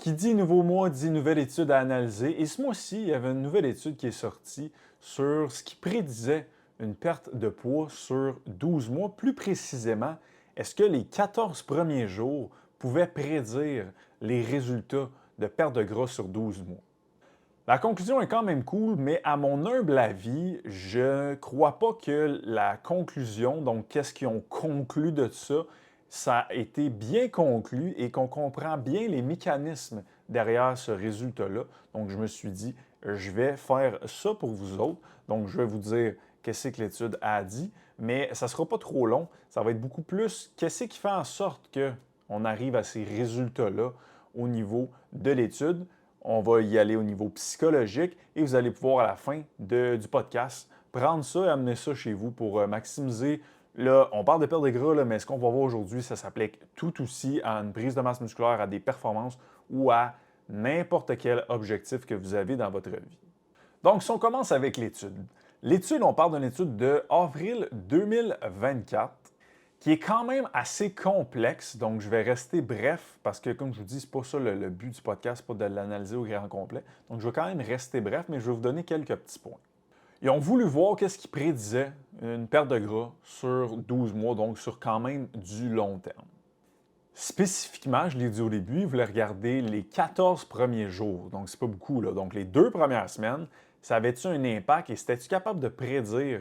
Qui dit nouveau mois dit nouvelle étude à analyser. Et ce mois-ci, il y avait une nouvelle étude qui est sortie sur ce qui prédisait une perte de poids sur 12 mois. Plus précisément, est-ce que les 14 premiers jours pouvaient prédire les résultats de perte de gras sur 12 mois? La conclusion est quand même cool, mais à mon humble avis, je ne crois pas que la conclusion, donc qu'est-ce qu'ils ont conclu de ça a été bien conclu et qu'on comprend bien les mécanismes derrière ce résultat-là. Donc, je me suis dit, je vais faire ça pour vous autres. Donc, je vais vous dire qu'est-ce que l'étude a dit, mais ça ne sera pas trop long. Ça va être beaucoup plus qu'est-ce qui fait en sorte qu'on arrive à ces résultats-là au niveau de l'étude. On va y aller au niveau psychologique et vous allez pouvoir à la fin du podcast prendre ça et amener ça chez vous pour maximiser. Là, on parle de perte de gras, là, mais ce qu'on va voir aujourd'hui, ça s'applique tout aussi à une prise de masse musculaire, à des performances ou à n'importe quel objectif que vous avez dans votre vie. Donc, si on commence avec l'étude. L'étude, on parle d'une étude de avril 2024 qui est quand même assez complexe, donc je vais rester bref parce que, comme je vous dis, ce n'est pas ça le but du podcast, pas de l'analyser au grand complet. Donc, je vais quand même rester bref, mais je vais vous donner quelques petits points. Ils ont voulu voir qu'est-ce qui prédisait une perte de gras sur 12 mois, donc sur quand même du long terme. Spécifiquement, je l'ai dit au début, ils voulaient regarder les 14 premiers jours, donc c'est pas beaucoup, là. Donc les 2 premières semaines, ça avait-tu un impact et c'était-tu capable de prédire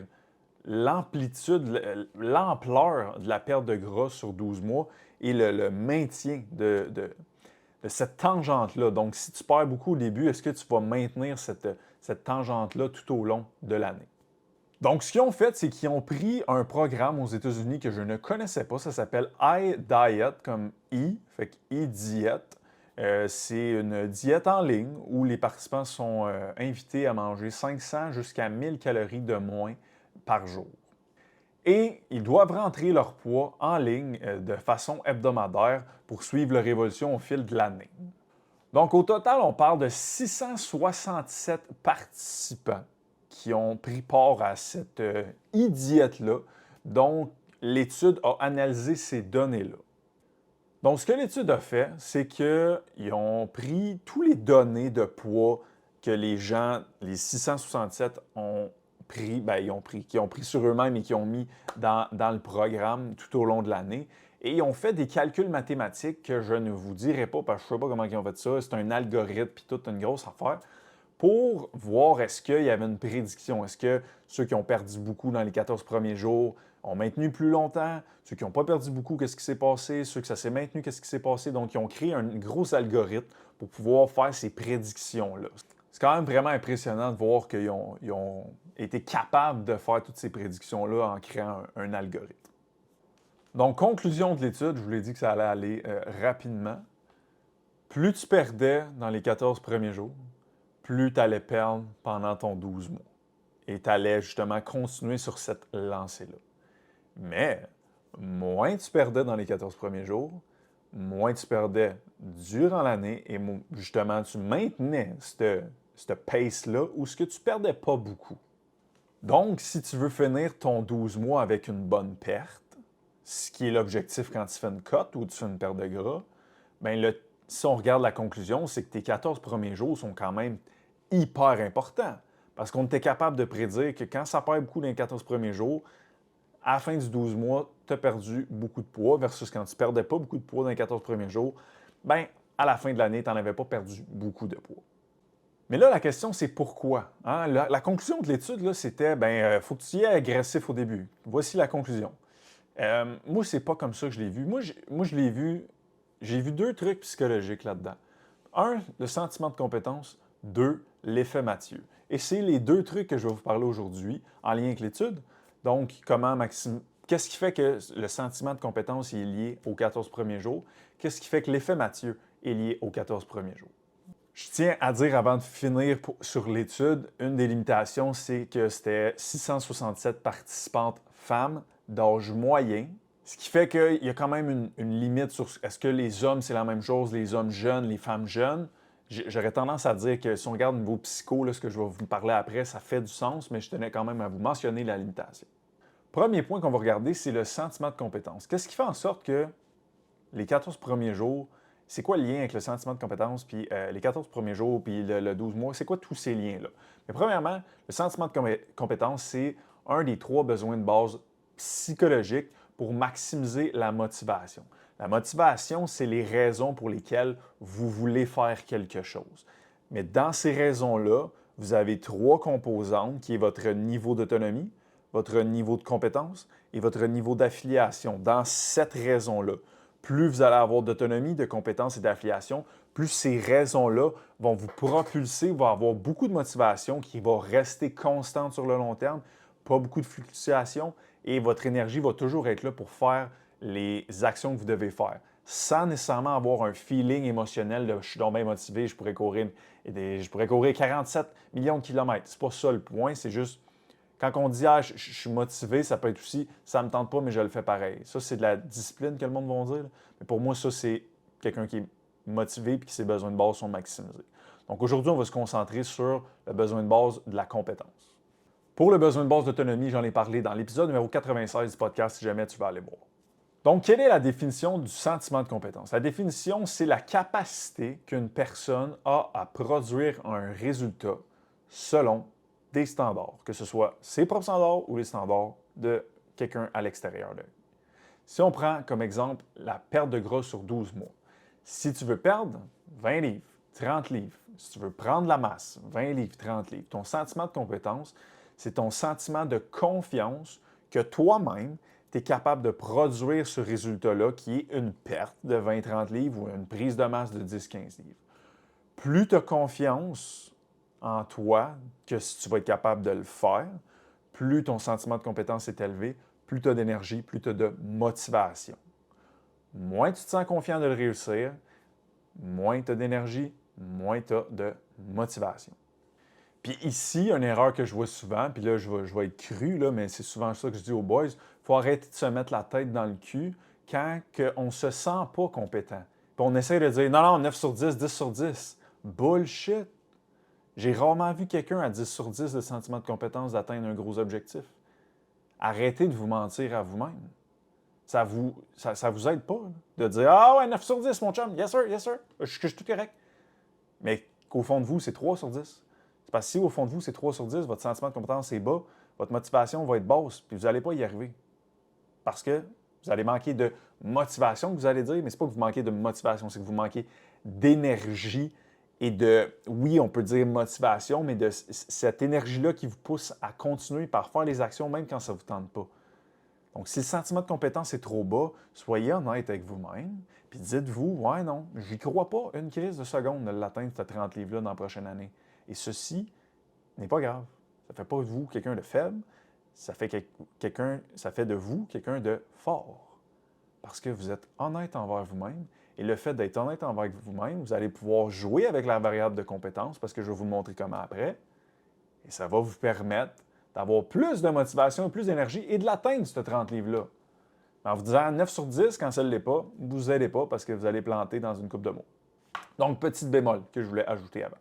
l'amplitude, l'ampleur de la perte de gras sur 12 mois et le maintien de cette tangente-là. Donc, si tu perds beaucoup au début, est-ce que tu vas maintenir cette tangente-là tout au long de l'année? Donc, ce qu'ils ont fait, c'est qu'ils ont pris un programme aux États-Unis que je ne connaissais pas. Ça s'appelle iDiet, comme fait que iDiet. C'est une diète en ligne où les participants sont invités à manger 500 jusqu'à 1000 calories de moins par jour. Et ils doivent rentrer leur poids en ligne de façon hebdomadaire pour suivre leur évolution au fil de l'année. Donc, au total, on parle de 667 participants qui ont pris part à cette e-diète-là. Donc, l'étude a analysé ces données-là. Donc, ce que l'étude a fait, c'est qu'ils ont pris tous les données de poids que les gens, les 667, ont pris, qui ont pris sur eux-mêmes et qui ont mis dans le programme tout au long de l'année. Et ils ont fait des calculs mathématiques que je ne vous dirai pas parce que je ne sais pas comment ils ont fait ça. C'est un algorithme puis toute une grosse affaire pour voir est-ce qu'il y avait une prédiction. Est-ce que ceux qui ont perdu beaucoup dans les 14 premiers jours ont maintenu plus longtemps? Ceux qui n'ont pas perdu beaucoup, qu'est-ce qui s'est passé? Ceux que ça s'est maintenu, qu'est-ce qui s'est passé? Donc, ils ont créé un gros algorithme pour pouvoir faire ces prédictions-là. C'est quand même vraiment impressionnant de voir qu'ils ont été capables de faire toutes ces prédictions-là en créant un algorithme. Donc, conclusion de l'étude, je vous l'ai dit que ça allait aller rapidement. Plus tu perdais dans les 14 premiers jours, plus tu allais perdre pendant ton 12 mois. Et tu allais justement continuer sur cette lancée-là. Mais moins tu perdais dans les 14 premiers jours, moins tu perdais durant l'année et justement tu maintenais cette pace-là où ce que tu perdais pas beaucoup. Donc, si tu veux finir ton 12 mois avec une bonne perte, ce qui est l'objectif quand tu fais une cote ou tu fais une perte de gras, bien si on regarde la conclusion, c'est que tes 14 premiers jours sont quand même hyper importants. Parce qu'on était capable de prédire que quand ça perd beaucoup dans les 14 premiers jours, à la fin du 12 mois, tu as perdu beaucoup de poids versus quand tu ne perdais pas beaucoup de poids dans les 14 premiers jours, bien, à la fin de l'année, tu n'en avais pas perdu beaucoup de poids. Mais là, la question, c'est pourquoi? Hein? La conclusion de l'étude, là, c'était, faut que tu y aies agressif au début. Voici la conclusion. Moi, c'est pas comme ça que je l'ai vu. Moi, je l'ai vu, j'ai vu 2 trucs psychologiques là-dedans. 1, le sentiment de compétence. 2, l'effet Mathieu. Et c'est les 2 trucs que je vais vous parler aujourd'hui en lien avec l'étude. Donc, qu'est-ce qui fait que le sentiment de compétence est lié aux 14 premiers jours? Qu'est-ce qui fait que l'effet Mathieu est lié aux 14 premiers jours? Je tiens à dire avant de finir sur l'étude, une des limitations, c'est que c'était 667 participantes femmes d'âge moyen, ce qui fait qu'il y a quand même une limite sur est-ce que les hommes, c'est la même chose, les hommes jeunes, les femmes jeunes. J'aurais tendance à dire que si on regarde au niveau psycho, là, ce que je vais vous parler après, ça fait du sens, mais je tenais quand même à vous mentionner la limitation. Premier point qu'on va regarder, c'est le sentiment de compétence. Qu'est-ce qui fait en sorte que les 14 premiers jours, c'est quoi le lien avec le sentiment de compétence, puis les 14 premiers jours, puis le 12 mois? C'est quoi tous ces liens-là? Mais premièrement, le sentiment de compétence, c'est un des 3 besoins de base psychologiques pour maximiser la motivation. La motivation, c'est les raisons pour lesquelles vous voulez faire quelque chose. Mais dans ces raisons-là, vous avez 3 composantes qui est votre niveau d'autonomie, votre niveau de compétence et votre niveau d'affiliation. Dans cette raison-là, plus vous allez avoir d'autonomie, de compétences et d'affiliation, plus ces raisons-là vont vous propulser, vont avoir beaucoup de motivation qui va rester constante sur le long terme, pas beaucoup de fluctuations et votre énergie va toujours être là pour faire les actions que vous devez faire, sans nécessairement avoir un feeling émotionnel de « je suis donc bien motivé, je pourrais courir 47 millions de kilomètres ». C'est pas ça le point, c'est juste quand on dit « ah, je suis motivé », ça peut être aussi « ça ne me tente pas, mais je le fais pareil ». Ça, c'est de la discipline que le monde va dire. Mais pour moi, ça, c'est quelqu'un qui est motivé et qui ses besoins de base sont maximisés. Donc aujourd'hui, on va se concentrer sur le besoin de base de la compétence. Pour le besoin de base d'autonomie, j'en ai parlé dans l'épisode numéro 96 du podcast, si jamais tu veux aller voir. Donc, quelle est la définition du sentiment de compétence? La définition, c'est la capacité qu'une personne a à produire un résultat selon des standards, que ce soit ses propres standards ou les standards de quelqu'un à l'extérieur d'eux. Si on prend comme exemple la perte de gras sur 12 mois, si tu veux perdre 20 livres, 30 livres, si tu veux prendre la masse, 20 livres, 30 livres, ton sentiment de compétence, c'est ton sentiment de confiance que toi-même, tu es capable de produire ce résultat-là qui est une perte de 20-30 livres ou une prise de masse de 10-15 livres. Plus tu as confiance en toi que si tu vas être capable de le faire, plus ton sentiment de compétence est élevé, plus tu as d'énergie, plus tu as de motivation. Moins tu te sens confiant de le réussir, moins tu as d'énergie, moins tu as de motivation. Puis ici, une erreur que je vois souvent, puis là, je vais être cru, là, mais c'est souvent ça que je dis aux boys, il faut arrêter de se mettre la tête dans le cul quand on ne se sent pas compétent. Puis on essaie de dire, non, 9 sur 10, 10 sur 10. Bullshit! J'ai rarement vu quelqu'un à 10 sur 10 de sentiment de compétence d'atteindre un gros objectif. Arrêtez de vous mentir à vous-même. Ça vous aide pas de dire, ah ouais, 9 sur 10, mon chum, yes sir, je suis tout correct. Mais qu'au fond de vous, c'est 3 sur 10. C'est parce que si au fond de vous, c'est 3 sur 10, votre sentiment de compétence est bas, votre motivation va être basse, puis vous n'allez pas y arriver. Parce que vous allez manquer de motivation, que vous allez dire, mais ce n'est pas que vous manquez de motivation, c'est que vous manquez d'énergie et de, oui, on peut dire motivation, mais de cette énergie-là qui vous pousse à continuer par faire les actions même quand ça ne vous tente pas. Donc, si le sentiment de compétence est trop bas, soyez honnête avec vous-même, puis dites-vous, ouais, non, j'y crois pas une crise de seconde de l'atteindre, cette 30 livres-là, dans la prochaine année. Et ceci n'est pas grave. Ça ne fait pas de vous quelqu'un de faible, ça fait de vous quelqu'un de fort. Parce que vous êtes honnête envers vous-même. Et le fait d'être honnête envers vous-même, vous allez pouvoir jouer avec la variable de compétence, parce que je vais vous montrer comment après. Et ça va vous permettre d'avoir plus de motivation, plus d'énergie et de l'atteindre, ce 30 livres-là. En vous disant 9 sur 10, quand ça ne l'est pas, vous vous aidez pas parce que vous allez planter dans une coupe de mots. Donc, petite bémol que je voulais ajouter avant.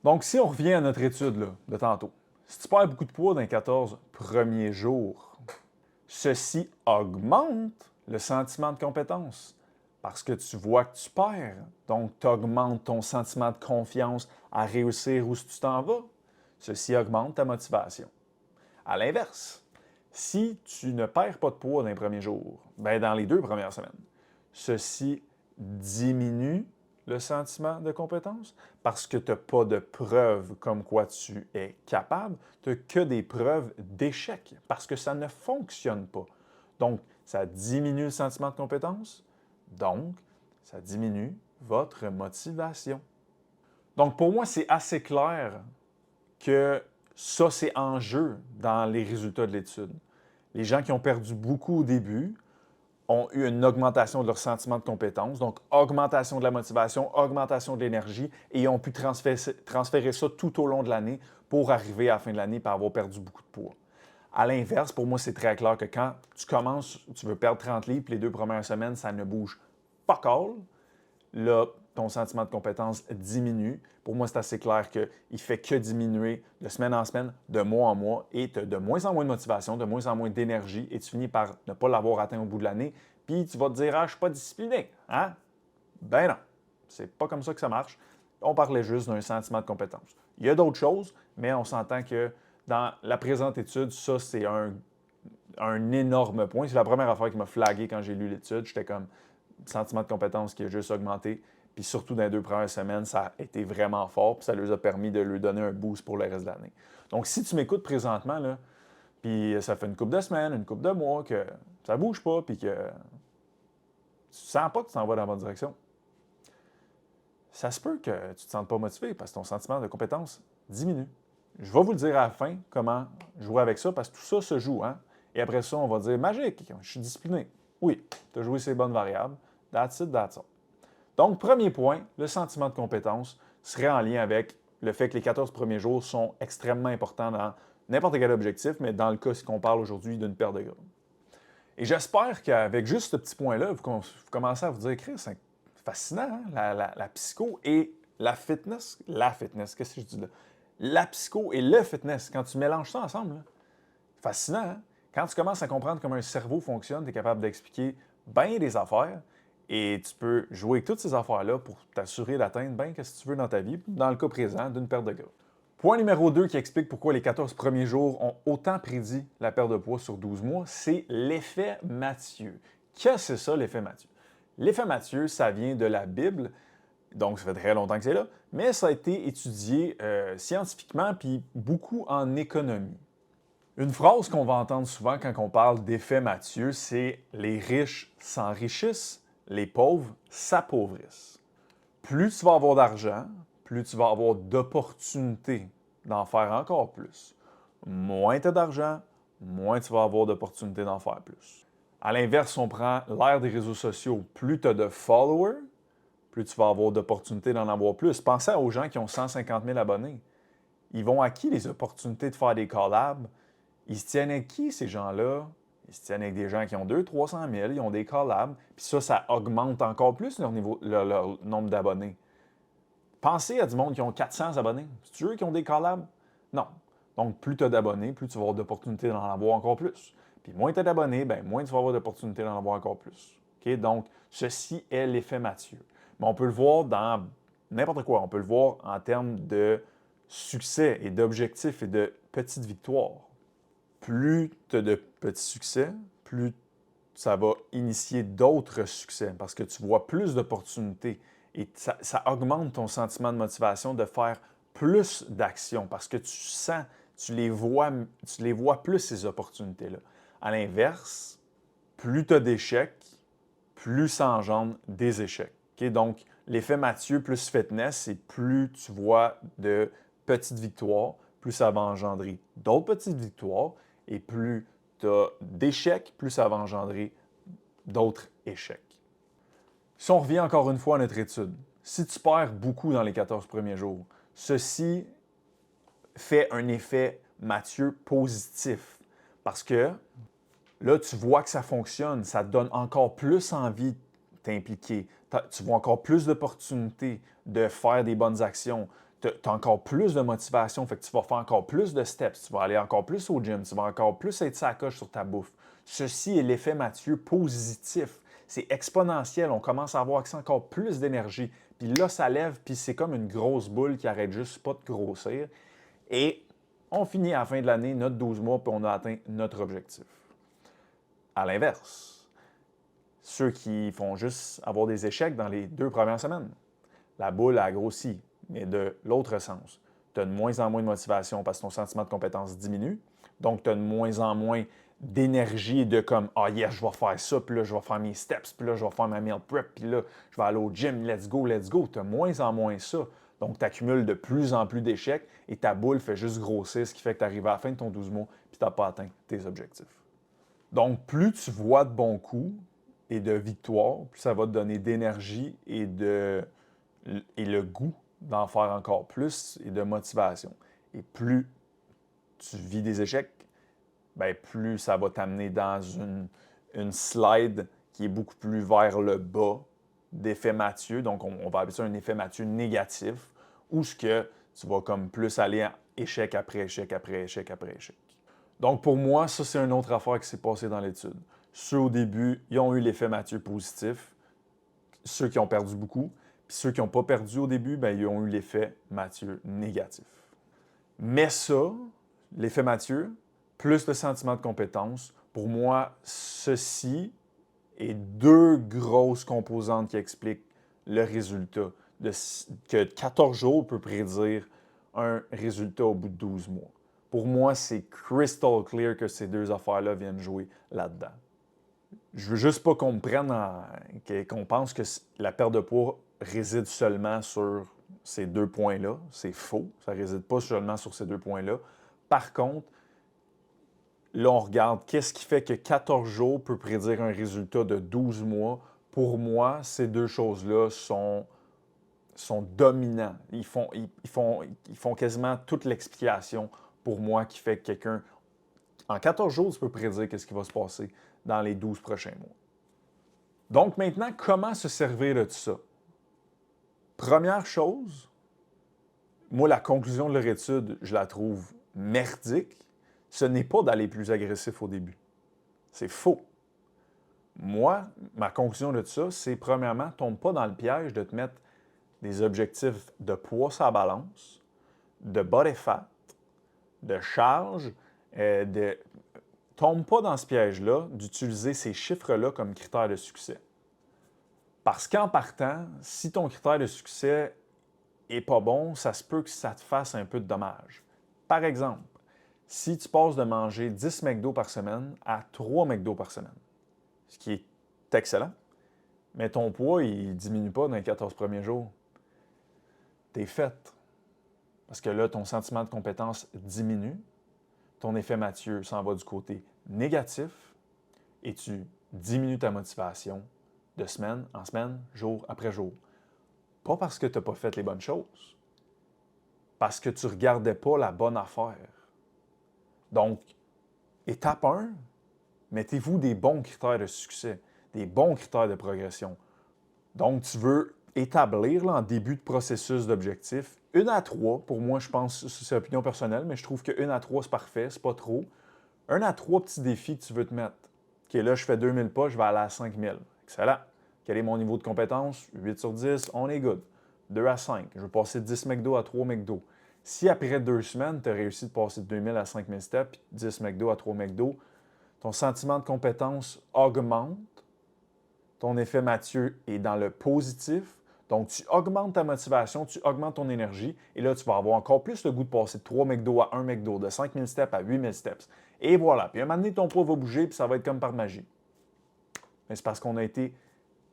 Donc, si on revient à notre étude là, de tantôt, si tu perds beaucoup de poids dans les 14 premiers jours, ceci augmente le sentiment de compétence parce que tu vois que tu perds. Donc, tu augmentes ton sentiment de confiance à réussir où tu t'en vas. Ceci augmente ta motivation. À l'inverse, si tu ne perds pas de poids dans les premiers jours, bien dans les 2 premières semaines, ceci diminue le sentiment de compétence parce que tu n'as pas de preuves comme quoi tu es capable, tu n'as que des preuves d'échec parce que ça ne fonctionne pas. Donc, ça diminue le sentiment de compétence, donc ça diminue votre motivation. Donc, pour moi, c'est assez clair que ça, c'est en jeu dans les résultats de l'étude. Les gens qui ont perdu beaucoup au début ont eu une augmentation de leur sentiment de compétence, donc augmentation de la motivation, augmentation de l'énergie, et ils ont pu transférer ça tout au long de l'année pour arriver à la fin de l'année et avoir perdu beaucoup de poids. À l'inverse, pour moi, c'est très clair que quand tu commences, tu veux perdre 30 livres, puis les 2 premières semaines, ça ne bouge pas all. Là, ton sentiment de compétence diminue. Pour moi, c'est assez clair qu'il ne fait que diminuer de semaine en semaine, de mois en mois, et tu as de moins en moins de motivation, de moins en moins d'énergie, et tu finis par ne pas l'avoir atteint au bout de l'année, puis tu vas te dire « Ah, je ne suis pas discipliné. Hein? Ben non, c'est pas comme ça que ça marche. On parlait juste d'un sentiment de compétence. Il y a d'autres choses, mais on s'entend que dans la présente étude, ça, c'est un énorme point. C'est la première affaire qui m'a flagué quand j'ai lu l'étude. J'étais comme, sentiment de compétence qui a juste augmenté. Puis surtout dans les 2 premières semaines, ça a été vraiment fort. Puis ça leur a permis de lui donner un boost pour le reste de l'année. Donc, si tu m'écoutes présentement, là, puis ça fait une couple de semaines, une couple de mois que ça bouge pas, puis que tu sens pas que tu t'en vas dans la bonne direction, ça se peut que tu ne te sentes pas motivé parce que ton sentiment de compétence diminue. Je vais vous le dire à la fin comment jouer avec ça parce que tout ça se joue. Hein? Et après ça, on va dire magique, je suis discipliné. Oui, tu as joué ces bonnes variables. That's it, that's all. Donc, premier point, le sentiment de compétence serait en lien avec le fait que les 14 premiers jours sont extrêmement importants dans n'importe quel objectif, mais dans le cas qu'on parle aujourd'hui d'une perte de gras. Et j'espère qu'avec juste ce petit point-là, vous commencez à vous dire, Chris, c'est fascinant, hein? La psycho et la fitness. La fitness, qu'est-ce que je dis là? La psycho et le fitness, quand tu mélanges ça ensemble, là, fascinant, hein? Quand tu commences à comprendre comment un cerveau fonctionne, tu es capable d'expliquer bien des affaires et tu peux jouer avec toutes ces affaires-là pour t'assurer d'atteindre bien ce que tu veux dans ta vie, dans le cas présent, d'une perte de gras. Point numéro 2 qui explique pourquoi les 14 premiers jours ont autant prédit la perte de poids sur 12 mois, c'est l'effet Matthieu. Qu'est-ce que c'est ça, l'effet Matthieu? L'effet Matthieu, ça vient de la Bible, donc ça fait très longtemps que c'est là, mais ça a été étudié scientifiquement puis beaucoup en économie. Une phrase qu'on va entendre souvent quand on parle d'effet Matthieu, c'est « les riches s'enrichissent, les pauvres s'appauvrissent ». Plus tu vas avoir d'argent, plus tu vas avoir d'opportunités d'en faire encore plus. Moins tu as d'argent, moins tu vas avoir d'opportunités d'en faire plus. À l'inverse, on prend l'ère des réseaux sociaux. Plus tu as de followers, plus tu vas avoir d'opportunités d'en avoir plus. Pensez aux gens qui ont 150 000 abonnés. Ils vont à qui les opportunités de faire des collabs? Ils se tiennent avec qui, ces gens-là? Ils se tiennent avec des gens qui ont 200 000, 300 000, ils ont des collabs. Puis ça augmente encore plus leur nombre d'abonnés. Pensez à du monde qui ont 400 abonnés. C'est eux qui ont des collabs? Non. Donc, plus tu as d'abonnés, plus tu vas avoir d'opportunités d'en avoir encore plus. Puis moins tu as d'abonnés, bien, moins tu vas avoir d'opportunités d'en avoir encore plus. Okay? Donc, ceci est l'effet Matthieu. Mais on peut le voir dans n'importe quoi. On peut le voir en termes de succès et d'objectifs et de petites victoires. Plus tu as de petits succès, plus ça va initier d'autres succès parce que tu vois plus d'opportunités. Et ça augmente ton sentiment de motivation de faire plus d'actions parce que tu sens, tu les vois plus, ces opportunités-là. À l'inverse, plus tu as d'échecs, plus ça engendre des échecs. Okay? Donc, l'effet Matthieu plus fitness, c'est plus tu vois de petites victoires, plus ça va engendrer d'autres petites victoires et plus tu as d'échecs, plus ça va engendrer d'autres échecs. Si on revient encore une fois à notre étude, si tu perds beaucoup dans les 14 premiers jours, ceci fait un effet Matthieu positif parce que là, tu vois que ça fonctionne, ça te donne encore plus envie de t'impliquer, tu vois encore plus d'opportunités de faire des bonnes actions, tu as encore plus de motivation, fait que tu vas faire encore plus de steps, tu vas aller encore plus au gym, tu vas encore plus être sa coche sur ta bouffe. Ceci est l'effet Matthieu positif. C'est exponentiel, on commence à avoir accès à encore plus d'énergie. Puis là, ça lève, puis c'est comme une grosse boule qui arrête juste pas de grossir. Et on finit à la fin de l'année, notre 12 mois, puis on a atteint notre objectif. À l'inverse, ceux qui font juste avoir des échecs dans les 2 premières semaines, la boule a grossi, mais de l'autre sens. Tu as de moins en moins de motivation parce que ton sentiment de compétence diminue. Donc, tu as de moins en moins d'énergie et de comme « Ah yes, je vais faire ça, puis là, je vais faire mes steps, puis là, je vais faire ma meal prep, puis là, je vais aller au gym, let's go, let's go. » Tu as de moins en moins ça. Donc, tu accumules de plus en plus d'échecs et ta boule fait juste grossir, ce qui fait que tu arrives à la fin de ton 12 mois puis tu n'as pas atteint tes objectifs. Donc, plus tu vois de bons coups et de victoires, plus ça va te donner d'énergie et le goût d'en faire encore plus et de motivation. Et plus tu vis des échecs, bien, plus ça va t'amener dans une slide qui est beaucoup plus vers le bas d'effet Matthieu. Donc, on va appeler ça un effet Matthieu négatif, où ce que tu vas comme plus aller à échec après échec après échec après échec. Donc, pour moi, ça, c'est une autre affaire qui s'est passée dans l'étude. Ceux au début, ils ont eu l'effet Matthieu positif. ceux qui ont perdu beaucoup. Puis ceux qui n'ont pas perdu au début, ben, ils ont eu l'effet Mathieu négatif. Mais ça, l'effet Mathieu, plus le sentiment de compétence, pour moi, ceci est deux grosses composantes qui expliquent le résultat. Que 14 jours peut prédire un résultat au bout de 12 mois. Pour moi, c'est crystal clear que ces deux affaires-là viennent jouer là-dedans. Je veux juste pas qu'on me prenne qu'on pense que la perte de poids réside seulement sur ces deux points-là. C'est faux. Ça ne réside pas seulement sur ces deux points-là. Par contre, là, on regarde qu'est-ce qui fait que 14 jours peut prédire un résultat de 12 mois. Pour moi, ces deux choses-là sont dominants. Ils font quasiment toute l'explication pour moi qui fait que quelqu'un, en 14 jours, tu peux prédire qu'est-ce qui va se passer dans les 12 prochains mois. Donc maintenant, comment se servir de tout ça? Première chose, moi, la conclusion de leur étude, je la trouve merdique. Ce n'est pas d'aller plus agressif au début. C'est faux. Moi, ma conclusion de tout ça, c'est premièrement, tombe pas dans le piège de te mettre des objectifs de poids sur la balance, de body fat, de charge, tombe pas dans ce piège-là d'utiliser ces chiffres-là comme critères de succès. Parce qu'en partant, si ton critère de succès n'est pas bon, ça se peut que ça te fasse un peu de dommages. Par exemple, si tu passes de manger 10 McDo par semaine à 3 McDo par semaine, ce qui est excellent, mais ton poids, il ne diminue pas dans les 14 premiers jours, t'es fait. Parce que là, ton sentiment de compétence diminue, ton effet Mathieu s'en va du côté négatif et tu diminues ta motivation de semaine en semaine, jour après jour. Pas parce que tu n'as pas fait les bonnes choses, parce que tu ne regardais pas la bonne affaire. Donc, étape 1, mettez-vous des bons critères de succès, des bons critères de progression. Donc, tu veux établir là, en début de processus d'objectif, 1 à 3, pour moi, je pense, c'est opinion personnelle, mais je trouve que 1 à 3, c'est parfait, c'est pas trop. 1 à 3 petits défis que tu veux te mettre. OK, là, je fais 2000 pas, je vais aller à 5000. Excellent. Quel est mon niveau de compétence? 8 sur 10, on est good. 2 à 5, je vais passer de 10 McDo à 3 McDo. Si après 2 semaines, tu as réussi de passer de 2000 à 5000 steps, puis 10 McDo à 3 McDo, ton sentiment de compétence augmente, ton effet Mathieu est dans le positif, donc tu augmentes ta motivation, tu augmentes ton énergie, et là, tu vas avoir encore plus le goût de passer de 3 McDo à 1 McDo, de 5000 steps à 8000 steps. Et voilà. Puis à un moment donné, ton poids va bouger, puis ça va être comme par magie. Mais c'est parce qu'on a été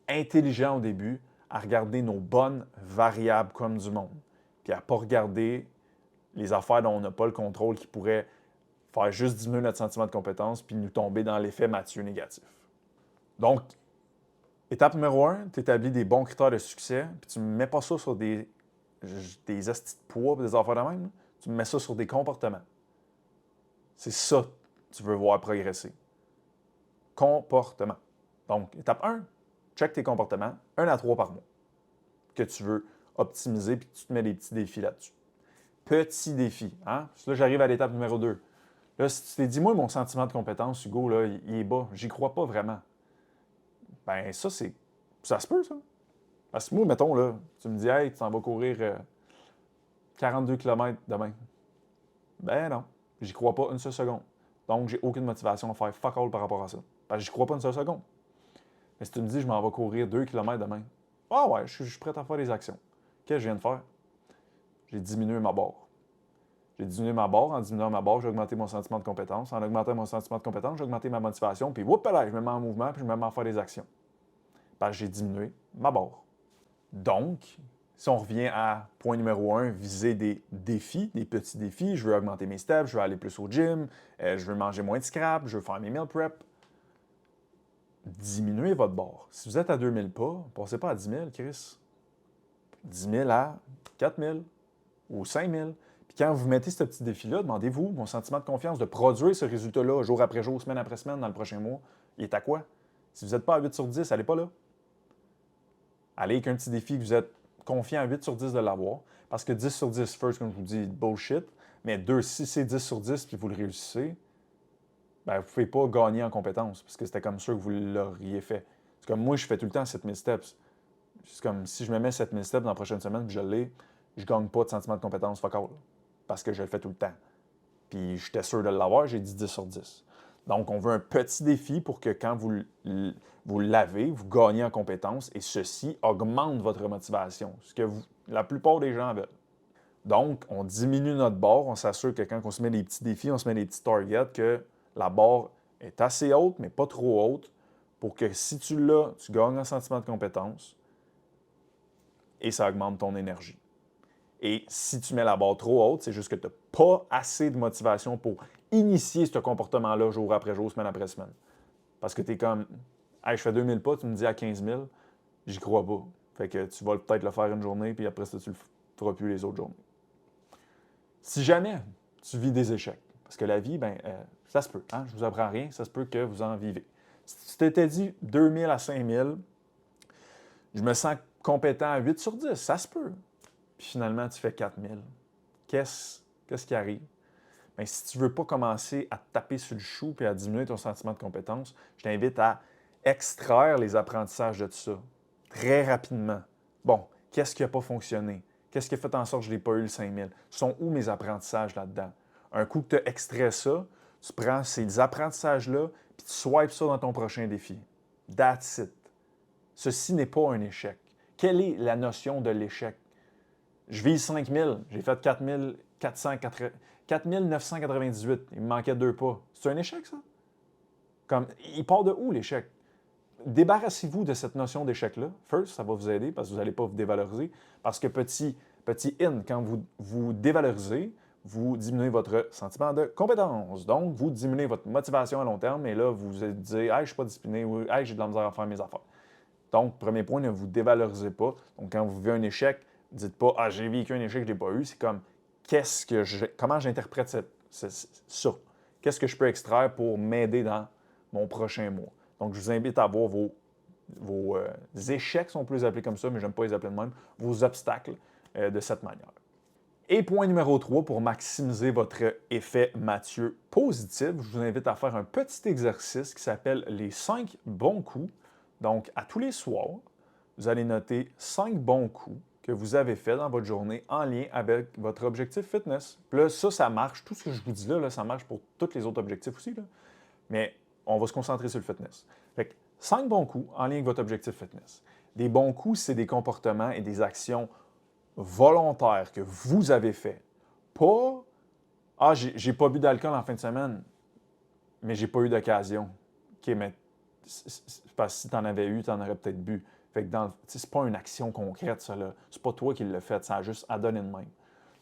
intelligent au début à regarder nos bonnes variables comme du monde, puis à ne pas regarder les affaires dont on n'a pas le contrôle qui pourraient faire juste diminuer notre sentiment de compétence puis nous tomber dans l'effet Mathieu négatif. Donc, étape numéro 1, tu établis des bons critères de succès, puis tu ne mets pas ça sur des astis de poids et des affaires de même. Tu mets ça sur des comportements. C'est ça que tu veux voir progresser. Comportement. Donc, étape 1, check tes comportements, 1 à 3 par mois, que tu veux optimiser, puis tu te mets des petits défis là-dessus. Petits défis. Hein? Là, j'arrive à l'étape numéro 2. Là, si tu t'es dit, moi, mon sentiment de compétence, Hugo, là, il est bas, j'y crois pas vraiment. Ben ça se peut, ça. Parce que moi, mettons, là, tu me dis, hey, tu t'en vas courir 42 km demain. Ben non, j'y crois pas une seule seconde. Donc, j'ai aucune motivation à faire fuck all par rapport à ça. Parce que j'y crois pas une seule seconde. Mais si tu me dis, je m'en vais courir 2 km demain, ah ouais, je suis prêt à faire des actions. Qu'est-ce que je viens de faire? J'ai diminué ma barre. J'ai diminué ma barre. En diminuant ma barre, j'ai augmenté mon sentiment de compétence. En augmentant mon sentiment de compétence, j'ai augmenté ma motivation. Puis, whoop là, je me mets en mouvement, puis je me mets à faire des actions. Parce que j'ai diminué ma barre. Donc, si on revient à point numéro 1, viser des défis, des petits défis. Je veux augmenter mes steps, je veux aller plus au gym, je veux manger moins de scrap, je veux faire mes meal prep. Diminuez votre barre. Si vous êtes à 2000 pas, passez pas à 10 000, Chris. 10 000 à 4 000 ou 5 000. Puis quand vous mettez ce petit défi-là, demandez-vous, mon sentiment de confiance de produire ce résultat-là jour après jour, semaine après semaine, dans le prochain mois, il est à quoi? Si vous n'êtes pas à 8 sur 10, allez pas là. Allez avec un petit défi que vous êtes confiant à 8 sur 10 de l'avoir. Parce que 10 sur 10, first, comme je vous dis, bullshit. Mais 2, si c'est 10 sur 10 puis vous le réussissez, ben, vous ne pouvez pas gagner en compétences parce que c'était comme ça que vous l'auriez fait. C'est comme moi, je fais tout le temps 7000 steps. C'est comme si je me mets 7000 steps dans la prochaine semaine puis je l'ai, je ne gagne pas de sentiment de compétence fuck all, parce que je le fais tout le temps. Puis j'étais sûr de l'avoir, j'ai dit 10 sur 10. Donc, on veut un petit défi pour que quand vous l'avez, vous gagnez en compétences et ceci augmente votre motivation, ce que la plupart des gens veulent. Donc, on diminue notre barre, on s'assure que quand on se met des petits défis, on se met des petits targets, que la barre est assez haute, mais pas trop haute, pour que si tu l'as, tu gagnes un sentiment de compétence et ça augmente ton énergie. Et si tu mets la barre trop haute, c'est juste que tu n'as pas assez de motivation pour initier ce comportement-là jour après jour, semaine après semaine. Parce que tu es comme, hey, je fais 2000 pas, tu me dis à 15 000, j'y crois pas. Fait que tu vas peut-être le faire une journée, puis après ça, tu le feras plus les autres journées. Si jamais tu vis des échecs, parce que la vie, ça se peut, hein? Je ne vous apprends rien, ça se peut que vous en vivez. Si tu t'étais dit 2000 à 5000, je me sens compétent à 8 sur 10, ça se peut. Puis finalement, tu fais 4000. Qu'est-ce qui arrive? Bien, si tu ne veux pas commencer à te taper sur le chou et à diminuer ton sentiment de compétence, je t'invite à extraire les apprentissages de tout ça très rapidement. Bon, qu'est-ce qui n'a pas fonctionné? Qu'est-ce qui a fait en sorte que je n'ai pas eu le 5000? Sont où mes apprentissages là-dedans? Un coup que tu as extrait ça, tu prends ces apprentissages-là puis tu swipes ça dans ton prochain défi. That's it. Ceci n'est pas un échec. Quelle est la notion de l'échec? Je vise 5000, j'ai fait 4998, il me manquait 2 pas. C'est un échec, ça? Comme, il part de où, l'échec? Débarrassez-vous de cette notion d'échec-là. First, ça va vous aider parce que vous n'allez pas vous dévaloriser. Parce que petit in, quand vous dévalorisez, vous diminuez votre sentiment de compétence. Donc, vous diminuez votre motivation à long terme et là, vous vous dites « Hey, je ne suis pas discipliné » ou « Hey, j'ai de la misère à faire mes affaires ». Donc, premier point, ne vous dévalorisez pas. Donc, quand vous vivez un échec, dites pas « Ah, j'ai vécu un échec, je ne l'ai pas eu ». C'est comme comment j'interprète ça? Qu'est-ce que je peux extraire pour m'aider dans mon prochain mois? Donc, je vous invite à voir vos échecs, si on peut les appeler comme ça, mais je n'aime pas les appeler de même, vos obstacles de cette manière. Et point numéro 3, pour maximiser votre effet Mathieu positif, je vous invite à faire un petit exercice qui s'appelle les 5 bons coups. Donc, à tous les soirs, vous allez noter 5 bons coups que vous avez fait dans votre journée en lien avec votre objectif fitness. Puis là, ça marche. Tout ce que je vous dis là, ça marche pour tous les autres objectifs aussi. Là. Mais on va se concentrer sur le fitness. Fait que 5 bons coups en lien avec votre objectif fitness. Des bons coups, c'est des comportements et des actions volontaires que vous avez fait. Pas « Ah, j'ai pas bu d'alcool en fin de semaine, mais j'ai pas eu d'occasion. » OK, mais parce que si tu en avais eu, tu en aurais peut-être bu. Fait que c'est pas une action concrète, ça. Là. C'est pas toi qui l'as fait, ça a juste à donner de même.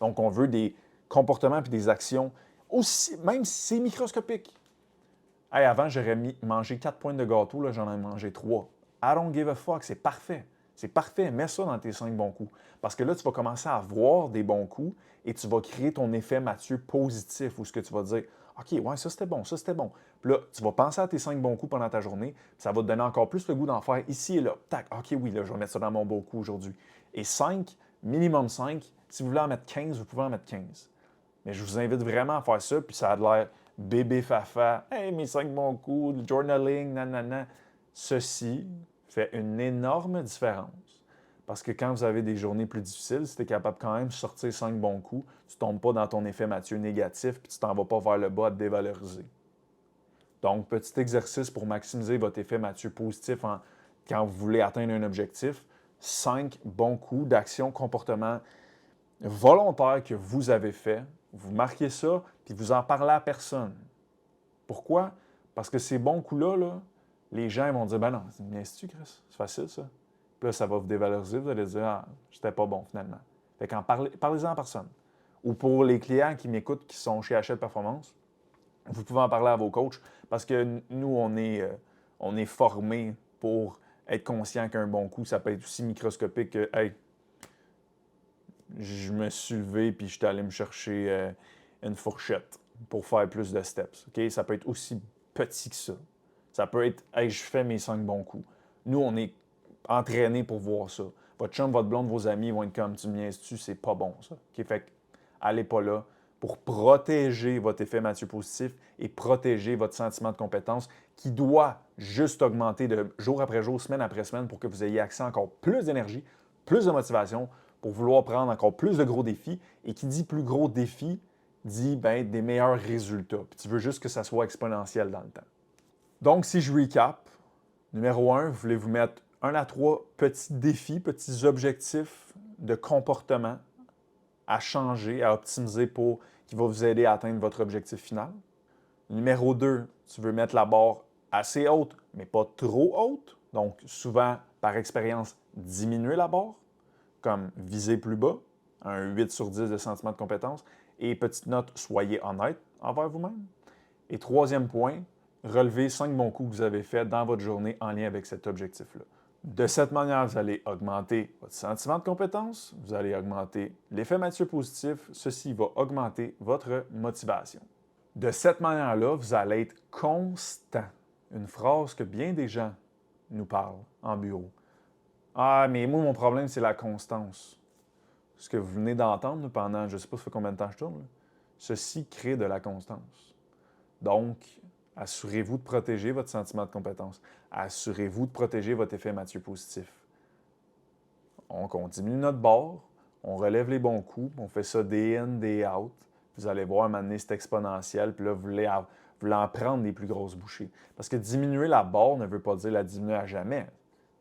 Donc, on veut des comportements et des actions, aussi, même si c'est microscopique. Hey, avant, j'aurais mangé 4 pointes de gâteau, là, j'en ai mangé 3. I don't give a fuck, c'est parfait. C'est parfait, mets ça dans tes 5 bons coups. Parce que là, tu vas commencer à voir des bons coups et tu vas créer ton effet Mathieu positif où ce que tu vas dire « OK, ouais, ça c'était bon, ça c'était bon. » Puis là, tu vas penser à tes 5 bons coups pendant ta journée, puis ça va te donner encore plus le goût d'en faire ici et là. Tac, OK, oui, là, je vais mettre ça dans mon bon coup aujourd'hui. Et 5, minimum 5, si vous voulez en mettre 15, vous pouvez en mettre 15. Mais je vous invite vraiment à faire ça, puis ça a l'air bébé fafa, hey, mes 5 bons coups, journaling, nanana. Ceci fait une énorme différence. Parce que quand vous avez des journées plus difficiles, si tu es capable quand même de sortir 5 bons coups, tu ne tombes pas dans ton effet Mathieu négatif puis tu t'en vas pas vers le bas à te dévaloriser. Donc, petit exercice pour maximiser votre effet Mathieu positif quand vous voulez atteindre un objectif. 5 bons coups d'action, comportement volontaire que vous avez fait. Vous marquez ça puis vous en parlez à personne. Pourquoi? Parce que ces bons coups-là, là, les gens vont dire « Ben non, c'est Chris? C'est facile, ça. » Puis là, ça va vous dévaloriser. Vous allez dire « Ah, j'étais pas bon, finalement. » Fait qu'en parlez-en à personne. Ou pour les clients qui m'écoutent, qui sont chez Hachette Performance, vous pouvez en parler à vos coachs parce que nous, on est formés pour être conscient qu'un bon coup, ça peut être aussi microscopique que « Hey, je me suis levé puis je suis allé me chercher une fourchette pour faire plus de steps. » Okay? Ça peut être aussi petit que ça. Ça peut être « Hey, je fais mes 5 bons coups. » Nous, on est entraînés pour voir ça. Votre chum, votre blonde, vos amis vont être comme « Tu me niaises-tu? C'est pas bon, ça. Okay? » Fait que, allez pas là. pour protéger votre effet Mathieu positif et protéger votre sentiment de compétence qui doit juste augmenter de jour après jour, semaine après semaine pour que vous ayez accès à encore plus d'énergie, plus de motivation pour vouloir prendre encore plus de gros défis. Et qui dit plus gros défis dit des meilleurs résultats. Puis tu veux juste que ça soit exponentiel dans le temps. Donc, si je recap, numéro 1, vous voulez vous mettre 1 à 3 petits défis, petits objectifs de comportement à changer, à optimiser pour qui va vous aider à atteindre votre objectif final. Numéro 2, tu veux mettre la barre assez haute, mais pas trop haute. Donc, souvent, par expérience, diminuer la barre, comme viser plus bas, un 8 sur 10 de sentiment de compétence. Et petite note, soyez honnête envers vous-même. Et troisième point, relevez 5 bons coups que vous avez faits dans votre journée en lien avec cet objectif-là. De cette manière, vous allez augmenter votre sentiment de compétence, vous allez augmenter l'effet Mathieu positif, ceci va augmenter votre motivation. De cette manière-là, vous allez être constant. Une phrase que bien des gens nous parlent en bureau. Ah, mais moi, mon problème, c'est la constance. Ce que vous venez d'entendre pendant, je ne sais pas ça fait combien de temps je tourne, là. Ceci crée de la constance. Donc, assurez-vous de protéger votre sentiment de compétence. Assurez-vous de protéger votre effet Mathieu positif. Donc, on diminue notre barre, on relève les bons coups, on fait ça day in, day out. Vous allez voir, à un moment donné, c'est exponentiel, puis là, vous voulez en prendre des plus grosses bouchées. Parce que diminuer la barre ne veut pas dire la diminuer à jamais.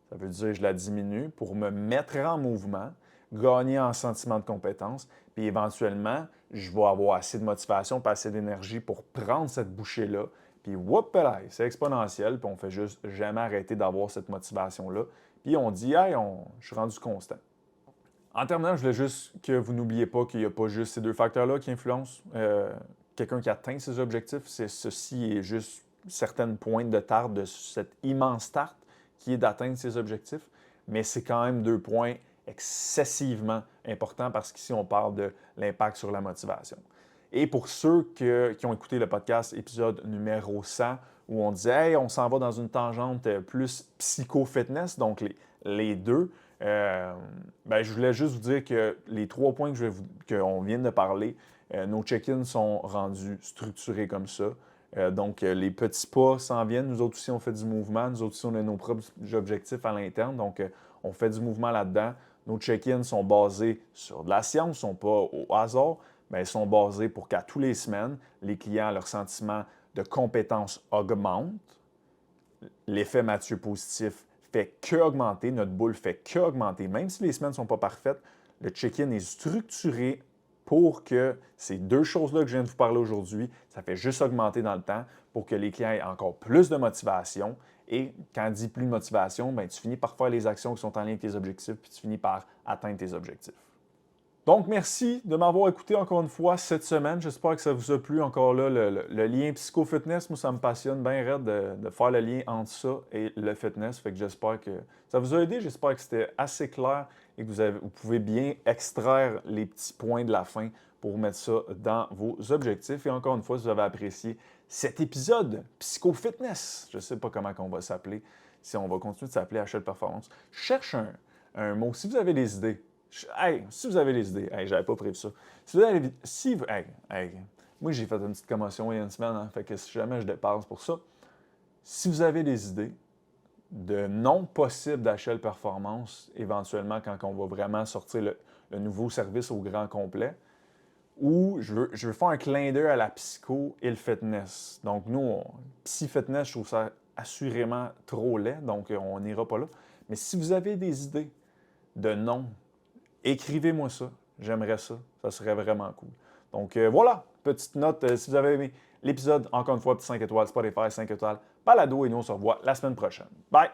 Ça veut dire que je la diminue pour me mettre en mouvement, gagner en sentiment de compétence, puis éventuellement, je vais avoir assez de motivation, pas assez d'énergie pour prendre cette bouchée-là. Puis, whoop-là, c'est exponentiel, puis on ne fait juste jamais arrêter d'avoir cette motivation-là. Puis on dit, hey, je suis rendu constant. En terminant, je voulais juste que vous n'oubliez pas qu'il n'y a pas juste ces deux facteurs-là qui influencent quelqu'un qui atteint ses objectifs. Ceci est juste certaines pointes de tarte de cette immense tarte qui est d'atteindre ses objectifs. Mais c'est quand même 2 points excessivement importants parce qu'ici, on parle de l'impact sur la motivation. Et pour ceux qui ont écouté le podcast épisode numéro 100, où on disait, hey, on s'en va dans une tangente plus psycho-fitness, donc les deux, je voulais juste vous dire que les 3 points qu'on vient de parler, nos check-ins sont rendus structurés comme ça. Donc, les petits pas s'en viennent. Nous autres aussi, on fait du mouvement. Nous autres aussi, on a nos propres objectifs à l'interne. Donc, on fait du mouvement là-dedans. Nos check-ins sont basés sur de la science, ne sont pas au hasard, mais ils sont basés pour qu'à tous les semaines, les clients, leur sentiment de compétence augmente. L'effet Mathieu positif fait qu'augmenter, notre boule fait qu'augmenter. Même si les semaines ne sont pas parfaites, le check-in est structuré pour que ces 2 choses-là que je viens de vous parler aujourd'hui, ça fait juste augmenter dans le temps pour que les clients aient encore plus de motivation. Et quand on dit plus de motivation, tu finis par faire les actions qui sont en lien avec tes objectifs, puis tu finis par atteindre tes objectifs. Donc, merci de m'avoir écouté encore une fois cette semaine. J'espère que ça vous a plu. Encore là, le lien psycho-fitness, moi, ça me passionne bien raide de faire le lien entre ça et le fitness. Fait que j'espère que ça vous a aidé. J'espère que c'était assez clair et que vous pouvez bien extraire les petits points de la fin pour mettre ça dans vos objectifs. Et encore une fois, si vous avez apprécié cet épisode psycho-fitness, je ne sais pas comment on va s'appeler, si on va continuer de s'appeler HL Performance. Je cherche un mot. Si vous avez des idées, si vous avez des idées, j'avais pas prévu ça. Si vous avez, moi j'ai fait une petite commotion il y a une semaine, fait que si jamais je dépasse pour ça, si vous avez des idées de non possibles d'HL Performance, éventuellement quand on va vraiment sortir le nouveau service au grand complet, ou je veux faire un clin d'œil à la psycho et le fitness. Donc nous, psy-fitness, je trouve ça assurément trop laid, donc on n'ira pas là. Mais si vous avez des idées de non, écrivez-moi ça. J'aimerais ça. Ça serait vraiment cool. Donc voilà, petite note. Si vous avez aimé l'épisode, encore une fois, petit 5 étoiles, Spotify, 5 étoiles, balado, et nous on se revoit la semaine prochaine. Bye!